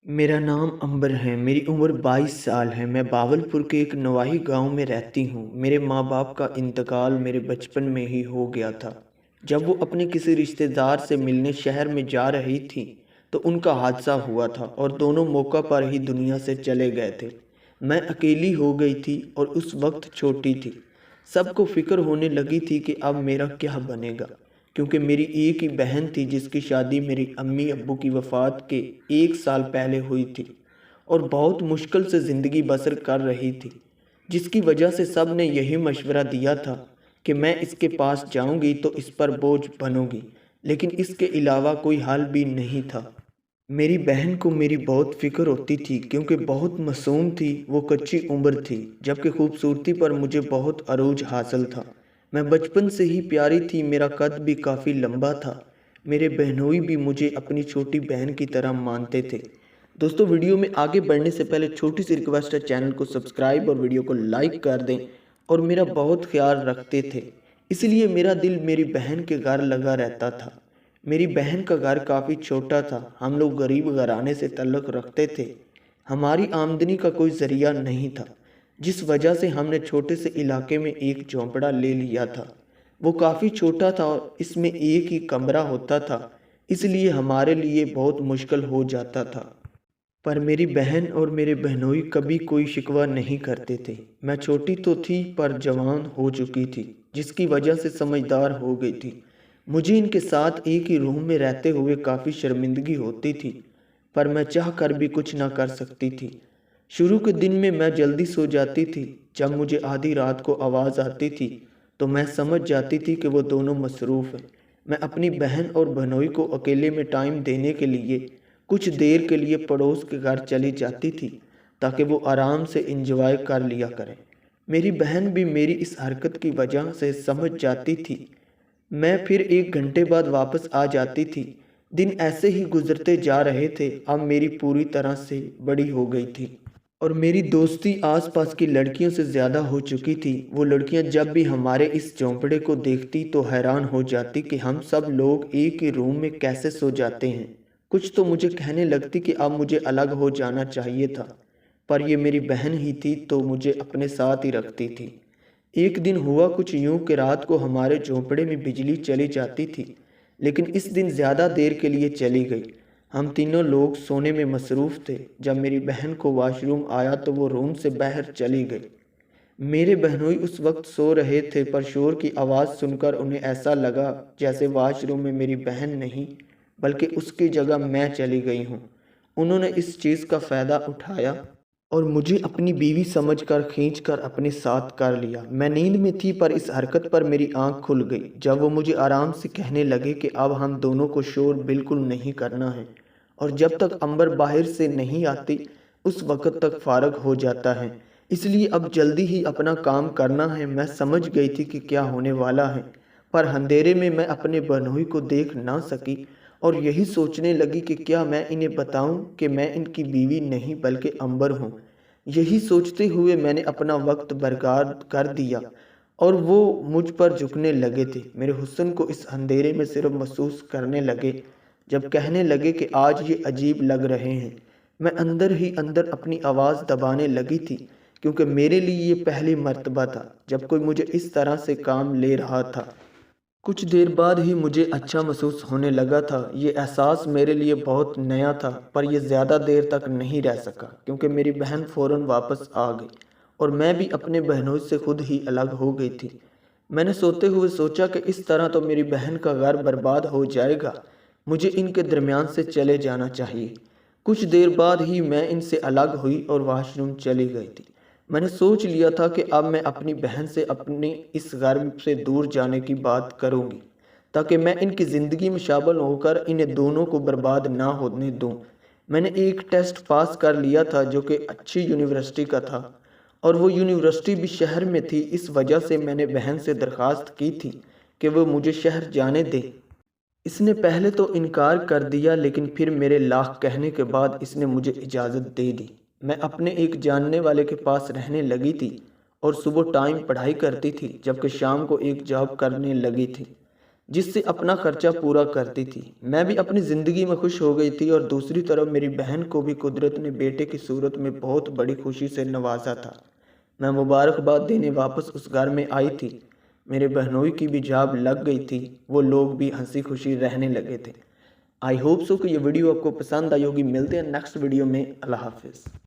मेरा नाम अंबर है। मेरी उम्र 22 साल है। मैं बावलपुर के एक नवाही गांव में रहती हूँ। मेरे माँ बाप का इंतकाल मेरे बचपन में ही हो गया था। जब वो अपने किसी रिश्तेदार से मिलने शहर में जा रही थी तो उनका हादसा हुआ था और दोनों मौका पर ही दुनिया से चले गए थे। मैं अकेली हो गई थी और उस वक्त छोटी थी। सबको फिक्र होने लगी थी कि अब मेरा क्या बनेगा, क्योंकि मेरी एक ही बहन थी जिसकी शादी मेरी अम्मी अब्बू की वफ़ात के 1 साल पहले हुई थी और बहुत मुश्किल से ज़िंदगी बसर कर रही थी, जिसकी वजह से सब ने यही मशवरा दिया था कि मैं इसके पास जाऊंगी तो इस पर बोझ बनूंगी, लेकिन इसके अलावा कोई हल भी नहीं था। मेरी बहन को मेरी बहुत फ़िक्र होती थी क्योंकि बहुत मासूम थी। वो कच्ची उम्र थी, जबकि खूबसूरती पर मुझे बहुत अरूज हासिल था। मैं बचपन से ही प्यारी थी, मेरा कद भी काफ़ी लंबा था। मेरे बहनोई भी मुझे अपनी छोटी बहन की तरह मानते थे। दोस्तों, वीडियो में आगे बढ़ने से पहले छोटी सी रिक्वेस्ट है, चैनल को सब्सक्राइब और वीडियो को लाइक कर दें और मेरा बहुत ख्याल रखते थे। इसलिए मेरा दिल मेरी बहन के घर लगा रहता था। मेरी बहन का घर काफ़ी छोटा था। हम लोग गरीब घराने से ताल्लुक़ रखते थे। हमारी आमदनी का कोई ज़रिया नहीं था, जिस वजह से हमने छोटे से इलाके में एक झोंपड़ा ले लिया था। वो काफ़ी छोटा था और इसमें एक ही कमरा होता था, इसलिए हमारे लिए बहुत मुश्किल हो जाता था। पर मेरी बहन और मेरे बहनोई कभी कोई शिकवा नहीं करते थे। मैं छोटी तो थी पर जवान हो चुकी थी, जिसकी वजह से समझदार हो गई थी। मुझे इनके साथ एक ही रूम में रहते हुए काफ़ी शर्मिंदगी होती थी, पर मैं चाह कर भी कुछ ना कर सकती थी। शुरू के दिन में मैं जल्दी सो जाती थी। जब मुझे आधी रात को आवाज़ आती थी तो मैं समझ जाती थी कि वो दोनों मसरूफ़ हैं। मैं अपनी बहन और बहनोई को अकेले में टाइम देने के लिए कुछ देर के लिए पड़ोस के घर चली जाती थी, ताकि वो आराम से इंजॉय कर लिया करें। मेरी बहन भी मेरी इस हरकत की वजह से समझ जाती थी। मैं फिर 1 घंटे बाद वापस आ जाती थी। दिन ऐसे ही गुजरते जा रहे थे। अब मेरी पूरी तरह से बड़ी हो गई थी और मेरी दोस्ती आसपास की लड़कियों से ज़्यादा हो चुकी थी। वो लड़कियां जब भी हमारे इस झोंपड़े को देखती तो हैरान हो जाती कि हम सब लोग एक ही रूम में कैसे सो जाते हैं। कुछ तो मुझे कहने लगती कि अब मुझे अलग हो जाना चाहिए था, पर ये मेरी बहन ही थी तो मुझे अपने साथ ही रखती थी। एक दिन हुआ कुछ यूं कि रात को हमारे झोंपड़े में बिजली चली जाती थी, लेकिन इस दिन ज़्यादा देर के लिए चली गई। हम तीनों लोग सोने में मसरूफ़ थे। जब मेरी बहन को वॉशरूम आया तो वो रूम से बाहर चली गई। मेरे बहनोई उस वक्त सो रहे थे, पर शोर की आवाज़ सुनकर उन्हें ऐसा लगा जैसे वॉशरूम में मेरी बहन नहीं बल्कि उसकी जगह मैं चली गई हूँ। उन्होंने इस चीज़ का फ़ायदा उठाया और मुझे अपनी बीवी समझकर खींचकर अपने साथ कर लिया। मैं नींद में थी पर इस हरकत पर मेरी आंख खुल गई जब वो मुझे आराम से कहने लगे कि अब हम दोनों को शोर बिल्कुल नहीं करना है और जब तक अंबर बाहर से नहीं आती उस वक़्त तक फारग हो जाता है, इसलिए अब जल्दी ही अपना काम करना है। मैं समझ गई थी कि क्या होने वाला है, पर अंधेरे में मैं अपने बहनोई को देख ना सकी और यही सोचने लगी कि क्या मैं इन्हें बताऊं कि मैं इनकी बीवी नहीं बल्कि अंबर हूं। यही सोचते हुए मैंने अपना वक्त बर्बाद कर दिया और वो मुझ पर झुकने लगे थे। मेरे हुस्न को इस अंधेरे में सिर्फ महसूस करने लगे जब कहने लगे कि आज ये अजीब लग रहे हैं। मैं अंदर ही अंदर अपनी आवाज़ दबाने लगी थी, क्योंकि मेरे लिए ये पहली मर्तबा था जब कोई मुझे इस तरह से काम ले रहा था। कुछ देर बाद ही मुझे अच्छा महसूस होने लगा था। ये एहसास मेरे लिए बहुत नया था, पर यह ज़्यादा देर तक नहीं रह सका क्योंकि मेरी बहन फ़ौरन वापस आ गई और मैं भी अपने बहनों से खुद ही अलग हो गई थी। मैंने सोते हुए सोचा कि इस तरह तो मेरी बहन का घर बर्बाद हो जाएगा। मुझे इनके दरमियान से चले जाना चाहिए। कुछ देर बाद ही मैं इनसे अलग हुई और वॉशरूम चली गई थी। मैंने सोच लिया था कि अब मैं अपनी बहन से अपने इस घर से दूर जाने की बात करूंगी, ताकि मैं इनकी ज़िंदगी में शामिल होकर इन्हें दोनों को बर्बाद ना होने दूं। मैंने एक टेस्ट पास कर लिया था जो कि अच्छी यूनिवर्सिटी का था और वो यूनिवर्सिटी भी शहर में थी। इस वजह से मैंने बहन से दरख्वास्त की थी कि वो मुझे शहर जाने दे। इसने पहले तो इनकार कर दिया, लेकिन फिर मेरे लाख कहने के बाद इसने मुझे इजाज़त दे दी। मैं अपने एक जानने वाले के पास रहने लगी थी और सुबह टाइम पढ़ाई करती थी, जबकि शाम को एक जॉब करने लगी थी। جس سے اپنا خرچہ پورا کرتی تھی۔ میں بھی اپنی زندگی میں خوش ہو گئی تھی اور دوسری طرف میری بہن کو بھی قدرت نے بیٹے کی صورت میں بہت بڑی خوشی سے نوازا تھا۔ میں مبارکباد دینے واپس اس گھر میں آئی تھی۔ میرے بہنوئی کی بھی جاب لگ گئی تھی، وہ لوگ بھی ہنسی خوشی رہنے لگے تھے۔ آئی ہوپ سو کہ یہ ویڈیو آپ کو پسند آئی ہوگی۔ ملتے ہیں نیکسٹ ویڈیو میں۔ اللہ حافظ۔